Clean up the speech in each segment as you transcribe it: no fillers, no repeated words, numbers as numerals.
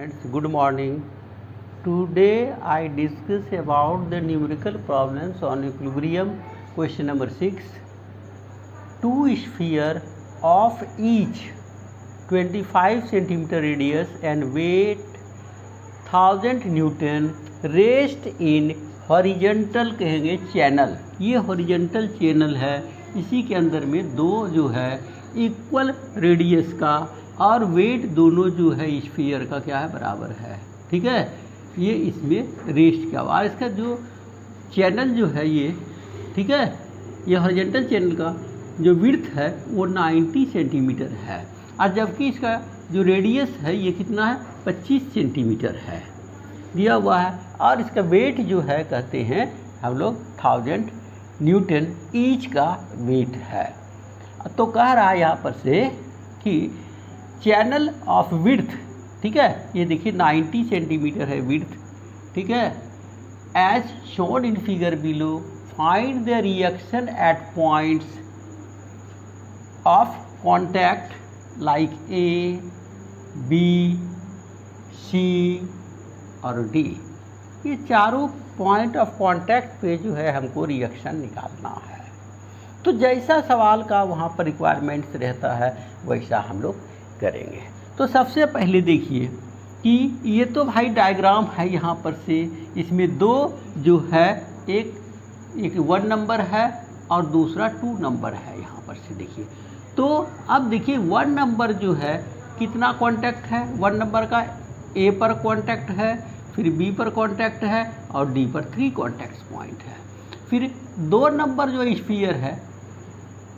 students, good morning. Today I discuss about the numerical problems on equilibrium. Question number 6. Two spheres of each 25 centimeter radius and weight 1000 Newton rest in horizontal कहेंगे channel. ये horizontal channel है, इसी के अंदर में दो जो है इक्वल रेडियस का और वेट दोनों जो है स्फीयर का क्या है बराबर है. ठीक है, ये इसमें रेस्ट क्या हुआ. इसका जो चैनल जो है ये, ठीक है, ये हॉरिजेंटल चैनल का जो विड्थ है वो 90 सेंटीमीटर है और जबकि इसका जो रेडियस है ये कितना है 25 सेंटीमीटर है दिया हुआ है और इसका वेट जो है कहते हैं हम लोग 1000 न्यूटन ईच का वेट है. तो कह रहा है यहाँ पर से कि चैनल ऑफ विड्थ, ठीक है, ये देखिए 90 सेंटीमीटर है विड्थ, ठीक है, as shown in figure below find the reaction at points of contact like A, B, C और डी. ये चारों पॉइंट ऑफ कांटेक्ट पे जो है हमको रिएक्शन निकालना है. तो जैसा सवाल का वहाँ पर रिक्वायरमेंट्स रहता है वैसा हम लोग करेंगे. तो सबसे पहले देखिए कि ये तो भाई डायग्राम है यहाँ पर से, इसमें दो जो है एक 1 नंबर है और दूसरा 2 नंबर है यहाँ पर से. देखिए तो अब देखिए 1 नंबर जो है कितना कांटेक्ट है, 1 नंबर का ए पर कांटेक्ट है, फिर बी पर कांटेक्ट है और डी पर 3 कांटेक्ट पॉइंट है. फिर 2 नंबर जो स्फीयर है,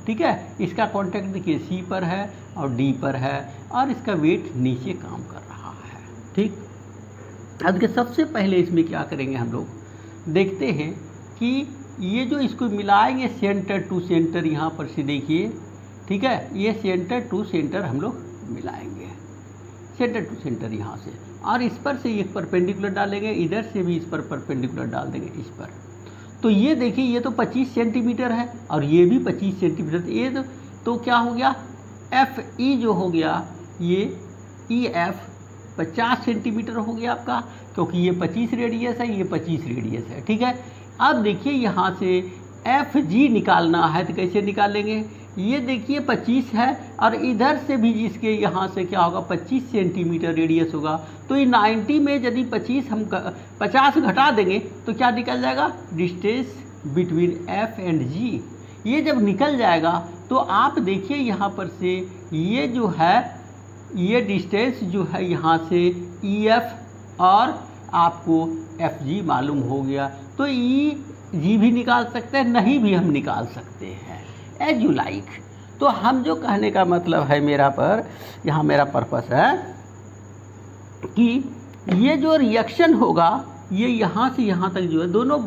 ठीक है, इसका कांटेक्ट देखिए सी पर है और डी पर है और इसका वेट नीचे काम कर रहा है. ठीक, अब सबसे पहले इसमें क्या करेंगे हम लोग देखते हैं कि ये जो इसको मिलाएंगे सेंटर टू सेंटर यहाँ पर से देखिए, ठीक है, ये सेंटर टू सेंटर हम लोग मिलाएंगे सेंटर टू सेंटर यहाँ से और इस पर से एक परपेंडिकुलर डालेंगे, इधर से भी इस पर परपेंडिकुलर डाल देंगे इस पर. तो ये देखिए ये तो 25 सेंटीमीटर है और ये भी 25 सेंटीमीटर. ये तो क्या हो गया एफ ई जो हो गया ये ई एफ 50 सेंटीमीटर हो गया आपका, क्योंकि ये 25 रेडियस है, ये 25 रेडियस है. ठीक है, अब देखिए यहाँ से एफ जी निकालना है तो कैसे निकालेंगे. ये देखिए 25 है और इधर से भी इसके यहाँ से क्या होगा 25 सेंटीमीटर रेडियस होगा. तो ये 90 में यदि 50 घटा देंगे तो क्या निकल जाएगा डिस्टेंस बिटवीन एफ एंड जी. ये जब निकल जाएगा तो आप देखिए यहाँ पर से ये जो है ये डिस्टेंस जो है यहाँ से ई एफ और आपको एफ जी मालूम हो गया. तो ई जी भी निकाल सकते हैं, नहीं भी हम निकाल सकते हैं, एज यू लाइक. तो हम जो कहने का मतलब है मेरा पर यहाँ मेरा पर्पस है कि ये जो रिएक्शन होगा ये यहाँ से यहाँ तक जो है दोनों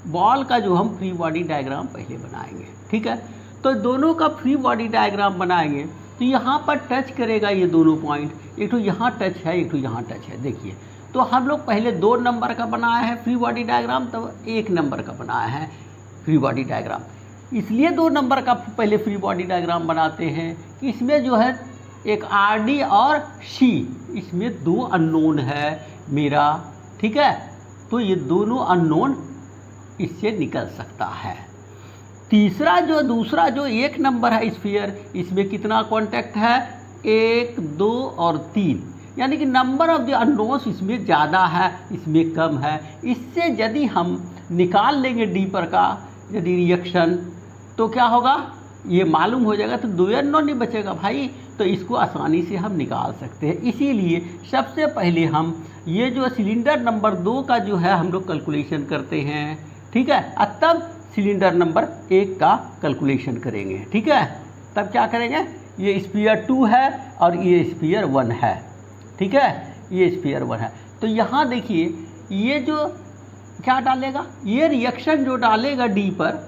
बॉल का जो हम फ्री बॉडी डायग्राम पहले बनाएंगे. ठीक है, तो दोनों का फ्री बॉडी डायग्राम बनाएंगे तो यहाँ पर टच करेगा ये दोनों पॉइंट, एक तो यहाँ टच है एक तो यहाँ टच है. देखिए तो हम लोग पहले 2 नंबर का बनाया है फ्री बॉडी डायग्राम, तब 1 नंबर का बनाया है फ्री बॉडी डायग्राम. इसलिए 2 नंबर का पहले फ्री बॉडी डायग्राम बनाते हैं कि इसमें जो है एक आर डी और सी, इसमें 2 अननोन है मेरा. ठीक है, तो ये दोनों अननोन इससे निकल सकता है. दूसरा जो 1 नंबर है स्फीयर, इसमें कितना कांटेक्ट है 1, 2 और 3, यानी कि नंबर ऑफ द अननोन्स इसमें ज़्यादा है इसमें कम है. इससे यदि हम निकाल लेंगे डी पर का यदि रिएक्शन तो क्या होगा ये मालूम हो जाएगा, तो 2 अननोन नहीं बचेगा भाई. तो इसको आसानी से हम निकाल सकते हैं. इसीलिए सबसे पहले हम ये जो सिलेंडर नंबर 2 का जो है हम लोग कैलकुलेशन करते हैं. ठीक है, और तब सिलेंडर नंबर 1 का कैलकुलेशन करेंगे. ठीक है, तब क्या करेंगे, ये स्फीयर 2 है और ये स्फीयर 1 है. ठीक है, ये स्फीयर 1 है. तो यहाँ देखिए ये जो क्या डालेगा, ये रिएक्शन जो डालेगा डी पर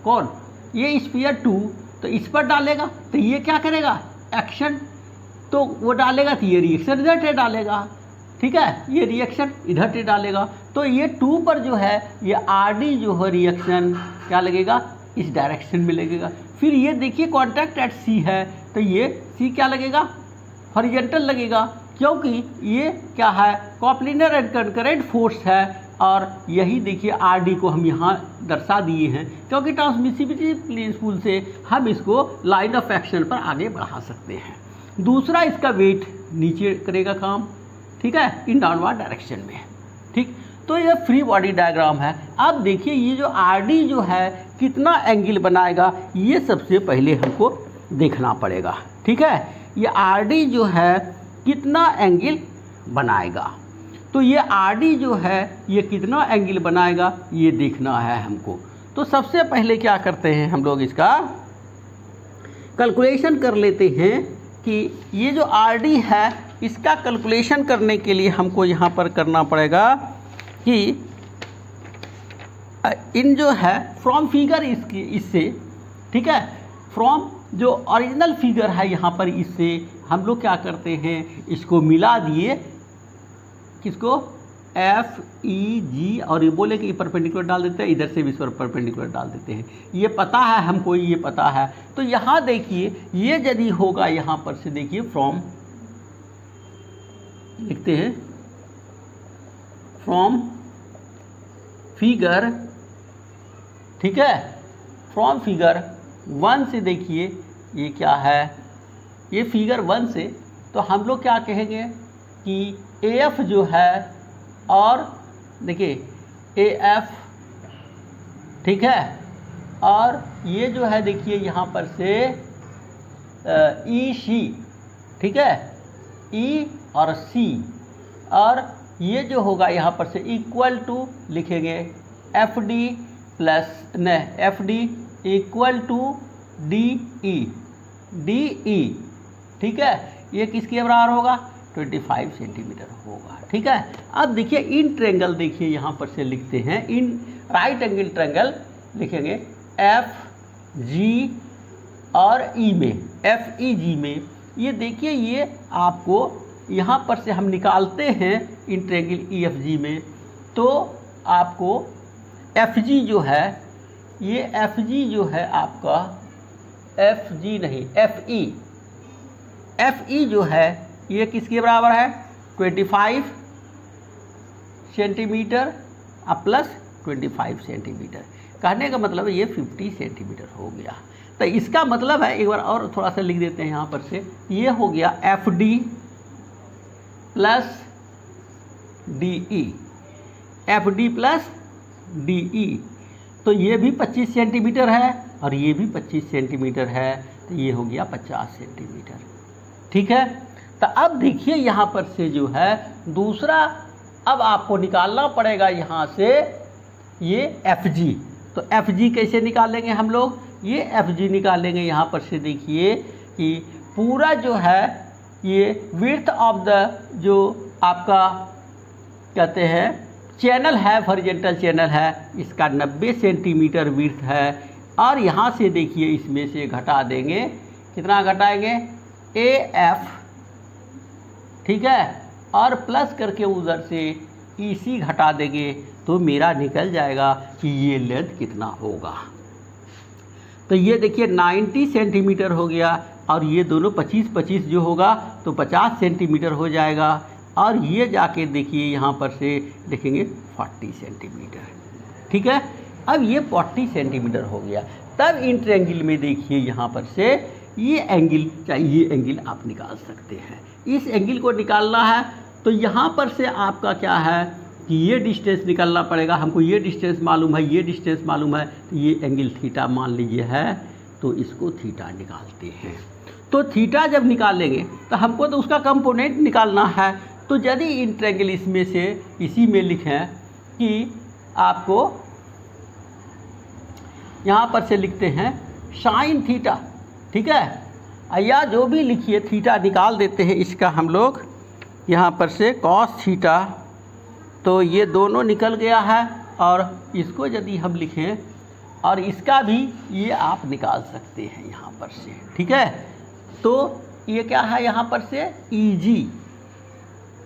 कौन, ये स्फीयर 2, तो इस पर डालेगा तो ये क्या करेगा एक्शन, तो वो डालेगा तो ये रिएक्शन इधर से डालेगा. ठीक है, ये रिएक्शन इधर से डालेगा तो ये 2 पर जो है ये आर डी जो है रिएक्शन क्या लगेगा इस डायरेक्शन में लगेगा. फिर ये देखिए कॉन्टैक्ट एट सी है तो ये सी क्या लगेगा हॉरिजॉन्टल लगेगा, क्योंकि ये क्या है, कॉप्लिनर एंड कंकरेंट फोर्स है, और यही देखिए आर डी को हम यहाँ दर्शा दिए हैं, क्योंकि ट्रांसमिसिबिलिटी प्रिंसिपल से हम इसको लाइन ऑफ एक्शन पर आगे बढ़ा सकते हैं। दूसरा, इसका वेट नीचे करेगा काम, ठीक है, इन डाउनवर्ड डायरेक्शन में, ठीक। तो ये फ्री बॉडी डायग्राम है। अब देखिए ये जो आर डी जो है कितना एंगल बनाएगा, ये सबसे पहले हमको देखना पड़ेगा, ठीक है। ये आर डी जो है कितना एंगल बनाएगा, तो ये आर डी जो है ये कितना एंगल बनाएगा ये देखना है हमको। तो सबसे पहले क्या करते हैं हम लोग, इसका कैलकुलेशन कर लेते हैं कि ये जो आर डी है इसका कैलकुलेशन करने के लिए हमको यहाँ पर करना पड़ेगा कि इन जो है फ्रॉम फिगर इससे, ठीक है, फ्रॉम जो ओरिजिनल फिगर है यहाँ पर, इससे हम लोग क्या करते हैं, इसको मिला दिए, किसको, एफ ई जी, और ये बोले कि परपेंडिकुलर डाल देते हैं, इधर से भी इस पर परपेंडिकुलर डाल देते हैं। ये पता है हमको, ये पता है। तो यहाँ देखिए ये यदि होगा, यहाँ पर से देखिए फ्रॉम लिखते हैं, फ्रॉम फिगर, ठीक है, फ्रॉम फिगर 1 से देखिए ये क्या है, ये फिगर 1 से, तो हम लोग क्या कहेंगे कि एफ जो है, और देखिए एफ, ठीक है, और ये जो है देखिए यहाँ पर से ई सी, ठीक है, ई और सी, और ये जो होगा यहाँ पर से इक्वल टू लिखेंगे एफ डी प्लस न F D equal to D E, ठीक है। ये किसके बराबर होगा, 25 सेंटीमीटर होगा, ठीक है। अब देखिए इन ट्रेंगल, देखिए यहाँ पर से लिखते हैं, इन राइट एंगल ट्रेंगल लिखेंगे एफ जी और ई में, एफ ई जी में, ये देखिए ये आपको यहाँ पर से हम निकालते हैं in triangle E F G में, तो आपको एफ जी जो है, ये एफ जी जो है आपका, एफ जी नहीं एफ ई जो है ये किसके बराबर है, 25 सेंटीमीटर प्लस 25 सेंटीमीटर, कहने का मतलब ये 50 सेंटीमीटर हो गया। तो इसका मतलब है, एक बार और थोड़ा सा लिख देते हैं यहाँ पर से, ये हो गया F D plus D E, F D plus D E, तो ये भी 25 सेंटीमीटर है और ये भी 25 सेंटीमीटर है, तो ये हो गया 50 सेंटीमीटर, ठीक है। तो अब देखिए यहाँ पर से जो है दूसरा, अब आपको निकालना पड़ेगा यहाँ से ये एफ जी। तो एफ जी कैसे निकालेंगे हम लोग, ये एफ जी निकालेंगे यहाँ पर से, देखिए कि पूरा जो है ये विड्थ ऑफ द जो आपका कहते हैं चैनल है, हॉरिजॉन्टल चैनल है, इसका 90 सेंटीमीटर विड्थ है, और यहाँ से देखिए इसमें से घटा देंगे, कितना घटाएंगे, ए एफ, ठीक है, और प्लस करके उधर से ई सी घटा देंगे, तो मेरा निकल जाएगा कि ये लेंथ कितना होगा। तो ये देखिए 90 सेंटीमीटर हो गया, और ये दोनों 25-25 जो होगा तो 50 सेंटीमीटर हो जाएगा, और ये जाके देखिए यहाँ पर से देखेंगे 40 सेंटीमीटर, ठीक है। अब ये 40 सेंटीमीटर हो गया, तब इन ट्रायंगल में देखिए यहाँ पर से ये एंगल, चाहे ये एंगल आप निकाल सकते हैं। इस एंगल को निकालना है तो यहाँ पर से आपका क्या है कि ये डिस्टेंस निकालना पड़ेगा, हमको ये डिस्टेंस मालूम है, ये डिस्टेंस मालूम है, तो ये एंगल थीटा मान लीजिए है, तो इसको थीटा निकालते हैं। तो थीटा जब निकालेंगे तो हमको तो उसका कंपोनेंट निकालना है। तो यदि इन ट्रायंगल इसमें से इसी में लिखें कि आपको यहाँ पर से लिखते हैं साइन थीटा, ठीक है, या जो भी लिखिए थीटा निकाल देते हैं इसका हम लोग यहाँ पर से कॉस थीटा, तो ये दोनों निकल गया है, और इसको यदि हम लिखें और इसका भी ये आप निकाल सकते हैं यहाँ पर से, ठीक है। तो ये क्या है यहाँ पर से ई जी,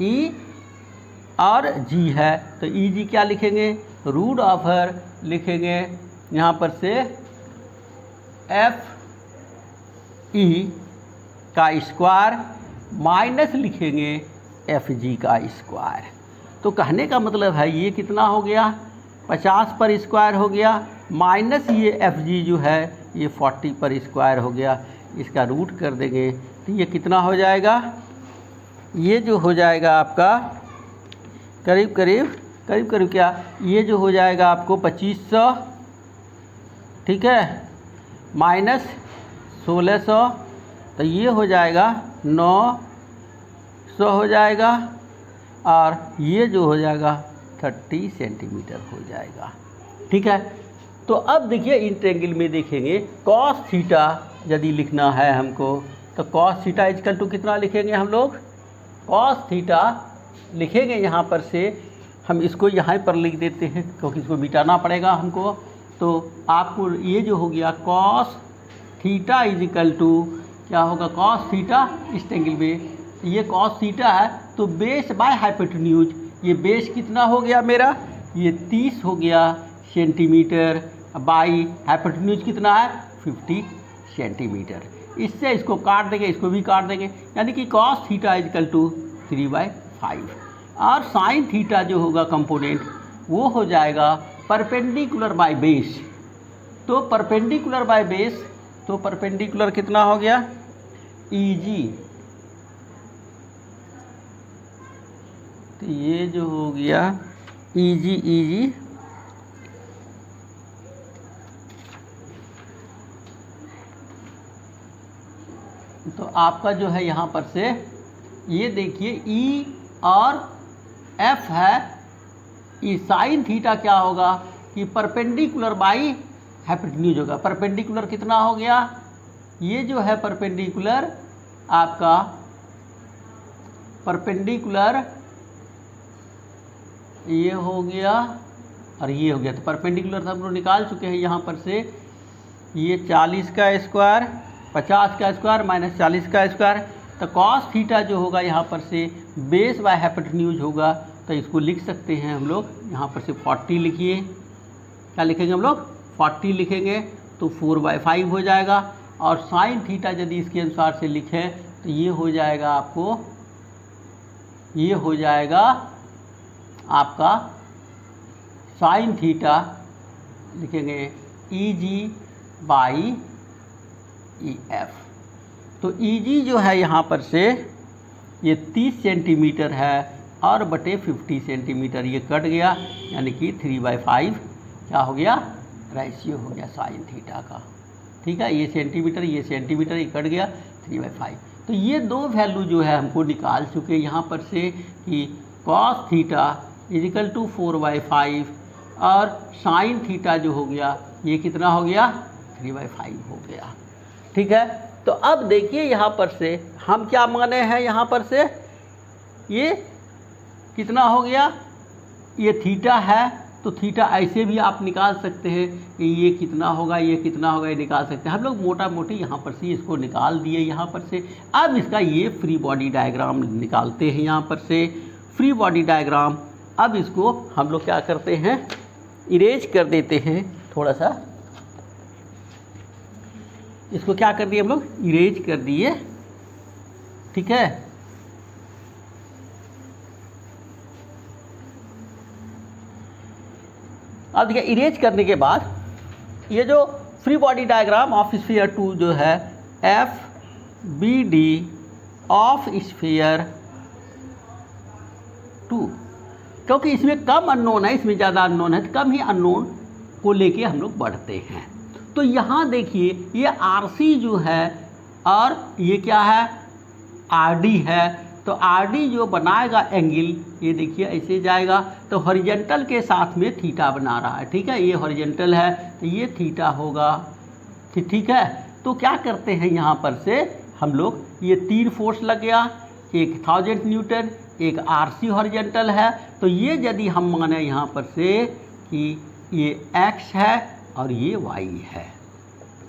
ई और जी है, तो ई जी क्या लिखेंगे, रूट ऑफर लिखेंगे यहाँ पर से एफ ई का स्क्वायर माइनस लिखेंगे एफ जी का स्क्वायर। तो कहने का मतलब है ये कितना हो गया 50 पर स्क्वायर हो गया, माइनस ये एफ जी जो है ये 40 पर स्क्वायर हो गया। इसका रूट कर देंगे तो ये कितना हो जाएगा, ये जो हो जाएगा आपका करीब करीब क्या, ये जो हो जाएगा आपको 2500, ठीक है, माइनस 1600, तो ये हो जाएगा 900 हो जाएगा, और ये जो हो जाएगा 30 सेंटीमीटर हो जाएगा। ठीक है, तो अब देखिए इन ट्रायंगल में देखेंगे कॉस थीटा यदि लिखना है हमको तो कॉस थीटा इक्वल टू कितना लिखेंगे हम लोग, कॉस थीटा लिखेंगे यहाँ पर से, हम इसको यहाँ पर लिख देते हैं क्योंकि इसको मिटाना पड़ेगा हमको। तो आपको ये जो हो गया cos theta is equal to क्या होगा, कॉस थीटा इस ट्रायंगल में ये कॉस थीटा है तो बेस बाय हाइपोटेन्यूज, ये बेस कितना हो गया मेरा, ये 30 हो गया सेंटीमीटर, बाई हाइपोटेन्यूज कितना है 50 सेंटीमीटर। इससे इसको काट देंगे, इसको भी काट देंगे, यानी कि cos theta is equal to 3/5। और साइन थीटा जो होगा कंपोनेंट वो हो जाएगा परपेंडिकुलर बाय बेस। तो परपेंडिकुलर बाय बेस, तो परपेंडिकुलर कितना हो गया EG, तो ये जो हो गया EG तो आपका जो है यहाँ पर से ये देखिए E और F है, ये साइन थीटा क्या होगा कि परपेंडिकुलर बाई हाइपोटेन्यूज होगा। परपेंडिकुलर कितना हो गया, ये जो है परपेंडिकुलर आपका परपेंडिकुलर ये हो गया और ये हो गया, तो परपेंडिकुलर हम लोग निकाल चुके हैं यहाँ पर से, ये 40 का स्क्वायर 50 का स्क्वायर माइनस 40 का स्क्वायर, तो कॉस थीटा जो होगा यहाँ पर से बेस बाय हाइपोटेन्यूज होगा, तो इसको लिख सकते हैं हम लोग यहाँ पर से 40 लिखिए, क्या लिखेंगे हम लोग 40 लिखेंगे तो 4/5 हो जाएगा। और साइन थीटा यदि इसके अनुसार से लिखें तो ये हो जाएगा आपको, ये हो जाएगा आपका साइन थीटा लिखेंगे EG/EF। तो EG जो है यहाँ पर से ये 30 सेंटीमीटर है और बटे 50 सेंटीमीटर, ये कट गया, यानी कि 3/5 क्या हो गया रेशियो हो गया साइन थीटा का। ठीक है, ये सेंटीमीटर ये कट गया 3/5। तो ये दो वैल्यू जो है हमको निकाल चुके यहाँ पर से कि cos theta is equal to 4/5 और साइन थीटा जो हो गया ये कितना हो गया 3/5 हो गया। ठीक है, तो अब देखिए यहाँ पर से हम क्या माने हैं, यहाँ पर से ये कितना हो गया, ये थीटा है, तो थीटा ऐसे भी आप निकाल सकते हैं कि ये कितना होगा ये निकाल सकते हैं। हम लोग मोटा मोटी यहाँ पर से इसको निकाल दिए यहाँ पर से। अब इसका ये फ्री बॉडी डायग्राम निकालते हैं यहाँ पर से, फ्री बॉडी डायग्राम। अब इसको हम लोग क्या करते हैं, इरेज कर देते हैं थोड़ा सा, इसको क्या कर दिए हम लोग इरेज कर दिए। ठीक है, अब देखिए इरेज करने के बाद ये जो free body diagram of sphere 2 जो है FBD ऑफ स्फीयर 2, क्योंकि इसमें कम अननोन है, इसमें ज़्यादा अननोन है, तो कम ही अननोन को लेके हम लोग बढ़ते हैं। तो यहाँ देखिए ये RC जो है और ये क्या है RD है, तो RD जो बनाएगा एंगल ये देखिए ऐसे जाएगा, तो हॉरिजॉन्टल के साथ में थीटा बना रहा है। ठीक है, ये हॉरिजॉन्टल है तो ये थीटा होगा। ठीक है, तो क्या करते हैं यहाँ पर से हम लोग, ये 3 फोर्स लग गया, एक 1000 न्यूटन, एक RC हॉरिजॉन्टल है, तो ये यदि हम माने यहाँ पर से कि ये X है और ये Y है।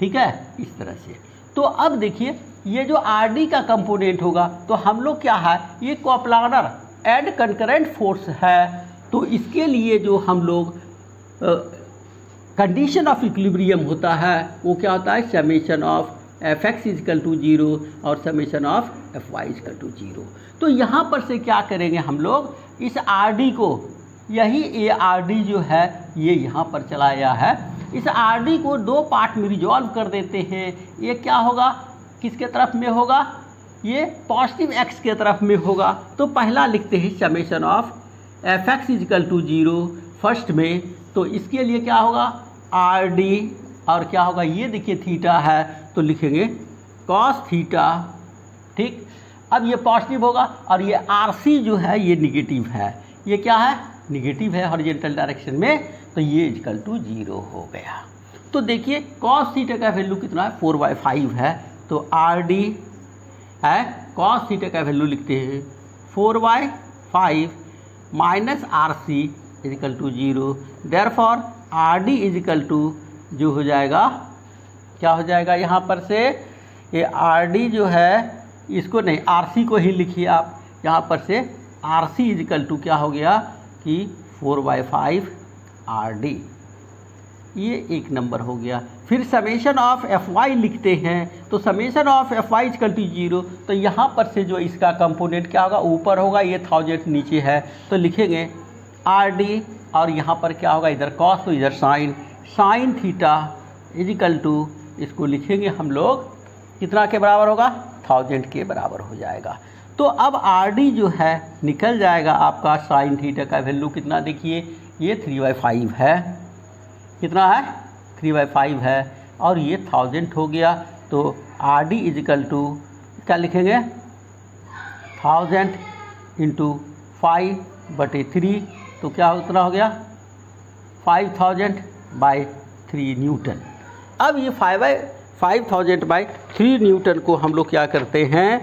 ठीक है, इस तरह से। तो अब देखिए ये जो RD का कंपोनेंट होगा तो हम लोग क्या है, ये कोप्लानर एंड कंकरेंट फोर्स है, तो इसके लिए जो हम लोग कंडीशन ऑफ इक्विलिब्रियम होता है वो क्या होता है, summation of F X equal to 0 और summation of F Y equal to 0। तो यहाँ पर से क्या करेंगे हम लोग, इस आर डी को, यही ए आर डी जो है ये यहाँ पर चलाया है, इस आर डी को दो पार्ट में रिजॉल्व कर देते हैं। ये क्या होगा, किसके तरफ में होगा, ये पॉजिटिव एक्स के तरफ में होगा। तो पहला लिखते हैं summation of F X equal to 0 first में, तो इसके लिए क्या होगा आर डी, और क्या होगा ये देखिए थीटा है तो लिखेंगे कॉस थीटा, ठीक। अब ये पॉजिटिव होगा और ये आर सी जो है ये निगेटिव है, ये क्या है निगेटिव है हॉरिजॉन्टल डायरेक्शन में, तो ये इजकल टू 0 हो गया। तो देखिए कॉस थीटा का वैल्यू कितना है 4/5 है, तो आर डी है कॉस थीटा का वैल्यू लिखते हैं 4/5 minus R C equal to 0, therefore R D equal to जो हो जाएगा, क्या हो जाएगा यहाँ पर से, ये आर डी जो है इसको नहीं आर सी को ही लिखिए आप, यहाँ पर से आर सी इजिकल टू क्या हो गया कि 4/5 आर डी, ये एक नंबर हो गया। फिर समेशन ऑफ एफ वाई लिखते हैं, तो summation of F Y equal to 0, तो यहाँ पर से जो इसका कंपोनेंट क्या होगा ऊपर होगा, ये 1000 नीचे है, तो लिखेंगे आर डी और यहाँ पर क्या होगा इधर कॉस तो इधर साइन थीटा इजिकल टू, इसको लिखेंगे हम लोग कितना के बराबर होगा 1000 के बराबर हो जाएगा। तो अब आर डी जो है निकल जाएगा आपका, साइन थीटा का वैल्यू कितना देखिए ये 3/5 है, कितना है 3/5 है, और ये 1000 हो गया। तो आर डी इजिकल टू क्या लिखेंगे 1000 इंटू 5/3, तो क्या उतना हो गया 5000/3 न्यूटन। अब ये 5000/3 न्यूटन को हम लोग क्या करते हैं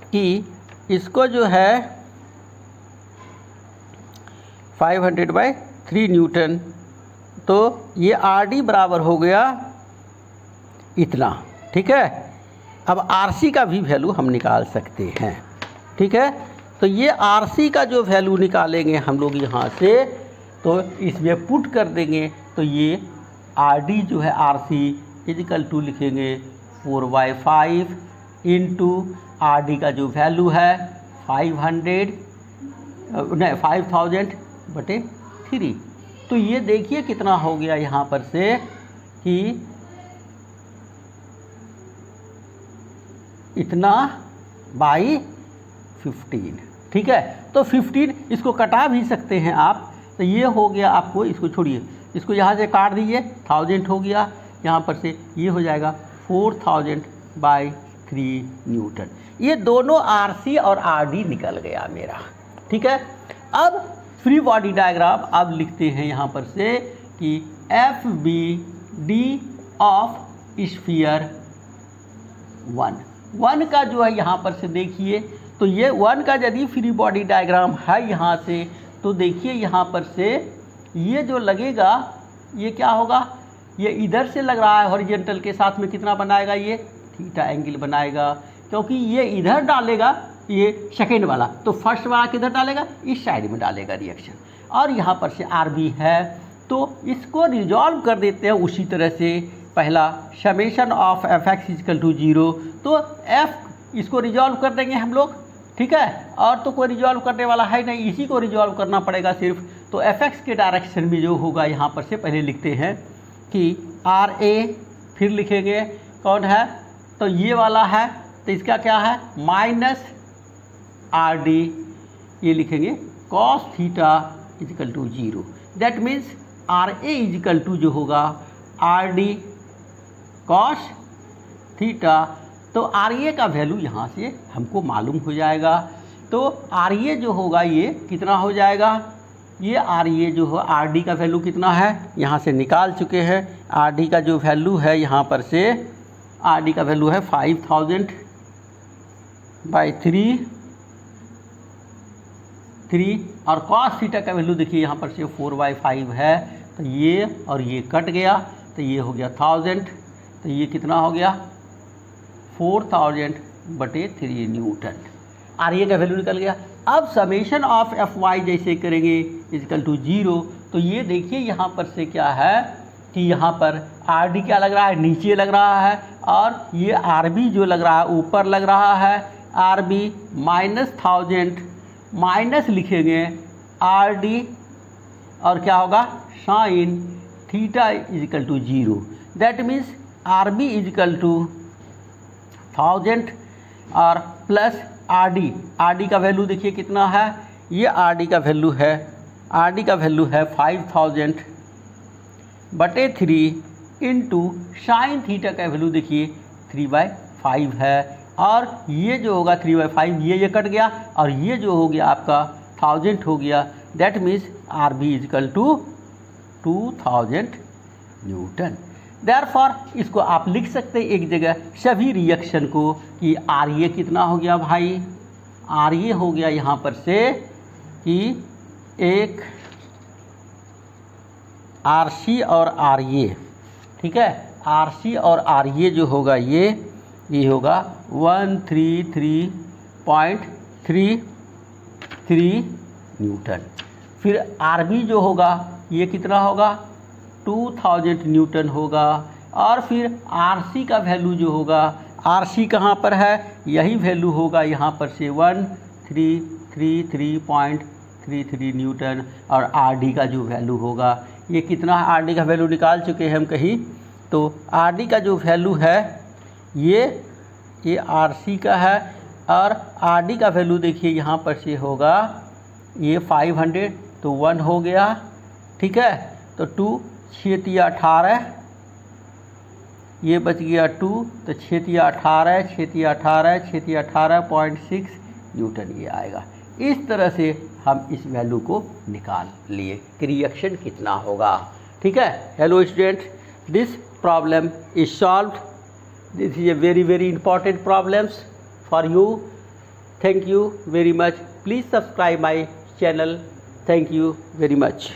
कि इसको जो है 500/3 न्यूटन, तो ये आर डी बराबर हो गया इतना, ठीक है। अब आर सी का भी वैल्यू हम निकाल सकते हैं, ठीक है। तो ये आर सी का जो वैल्यू निकालेंगे हम लोग यहाँ से, तो इसमें पुट कर देंगे, तो ये आर डी जो है आर सी इजिकल टू लिखेंगे 4/5 इंटू आर डी का जो वैल्यू है 5000/3। तो ये देखिए कितना हो गया यहाँ पर से कि इतना बाई 15, ठीक है। तो 15 इसको कटा भी सकते हैं आप, तो ये हो गया आपको, इसको छोड़िए, इसको यहाँ से काट दीजिए 1000 हो गया, यहाँ पर से ये हो जाएगा 4000/3 न्यूटन। ये दोनों आर सी और आर डी निकल गया मेरा, ठीक है। अब फ्री बॉडी डायग्राम अब लिखते हैं यहाँ पर से कि F B D of sphere 1 का जो है यहाँ पर से देखिए, तो ये 1 का यदि फ्री बॉडी डायग्राम है यहाँ से, तो देखिए यहाँ पर से ये जो लगेगा ये क्या होगा, ये इधर से लग रहा है हॉरिजॉन्टल के साथ में कितना बनाएगा, ये थीटा एंगल बनाएगा, क्योंकि ये इधर डालेगा ये सेकेंड वाला, तो फर्स्ट वाला किधर डालेगा इस साइड में डालेगा रिएक्शन, और यहाँ पर से आर बी है, तो इसको रिजॉल्व कर देते हैं उसी तरह से। पहला summation of F X equal to 0, तो एफ इसको रिजॉल्व कर देंगे हम लोग, ठीक है, और तो कोई रिजॉल्व करने वाला है नहीं, इसी को रिजॉल्व करना पड़ेगा सिर्फ। तो एफ एक्स के डायरेक्शन में जो होगा यहाँ पर से पहले लिखते हैं कि आर ए, फिर लिखेंगे कौन है, तो ये वाला है, तो इसका क्या है माइनस आर डी, ये लिखेंगे cos theta equal to 0, that means R A equal to जो होगा आर डी कॉस थीटा। तो आर ए का वैल्यू यहाँ से हमको मालूम हो जाएगा, तो आर ए जो होगा ये कितना हो जाएगा, ये आर ए जो है आर डी का वैल्यू कितना है यहाँ से निकाल चुके हैं। आर डी का जो वैल्यू है यहाँ पर से आर डी का वैल्यू है 5000/3 और कॉस थीटा का वैल्यू देखिए यहाँ पर से 4/5 है, तो ये और ये कट गया, तो ये हो गया 1000, तो ये कितना हो गया 4000/3 न्यूटन, आर ए का वैल्यू निकल गया। अब समेशन ऑफ एफ वाई जैसे करेंगे इजकल टू 0, तो ये देखिए यहाँ पर से क्या है कि यहाँ पर आर डी क्या लग रहा है, नीचे लग रहा है, और ये आर बी जो लग रहा है ऊपर लग रहा है। आर बी -1000 माइनस लिखेंगे आर डी, और क्या होगा, sine theta equal to 0। That means R B equal to 1000 और प्लस आर डी का वैल्यू देखिए कितना है, ये आर डी का वैल्यू है, 5000 बटे 3 इंटू साइन थीटा का वैल्यू देखिए 3/5 है, और ये जो होगा 3/5 ये कट गया, और ये जो हो गया आपका 1000 हो गया। That means R B equal to 2000 newton. Therefore इसको आप लिख सकते हैं एक जगह सभी रिएक्शन को कि आर ए कितना हो गया भाई, आर ए हो गया यहाँ पर से कि एक आर सी और आर ए, ठीक है, आर सी और आर ए जो होगा ये होगा 133.33 न्यूटन। फिर आर बी जो होगा ये कितना होगा, 2000 न्यूटन होगा। और फिर आर सी का वैल्यू जो होगा, आर सी कहाँ पर है, यही वैल्यू होगा यहाँ पर से 1333.33 न्यूटन। और आर डी का जो वैल्यू होगा ये कितना है, आर डी का वैल्यू निकाल चुके हैं हम कहीं, तो आर डी का जो वैल्यू है ये आर सी का है, और आर डी का वैल्यू देखिए यहाँ पर से होगा ये 500, तो 1 हो गया, ठीक है। तो 2 6 × 18, ये बच गया 2, तो 6 × 18 6 × 18 6 × 18.6 न्यूटन ये आएगा। इस तरह से हम इस वैल्यू को निकाल लिए कि रिएक्शन कितना होगा, ठीक है। Hello student, this problem is solved. This is a very important problems for you. Thank you very much. Please subscribe my channel. Thank you very much.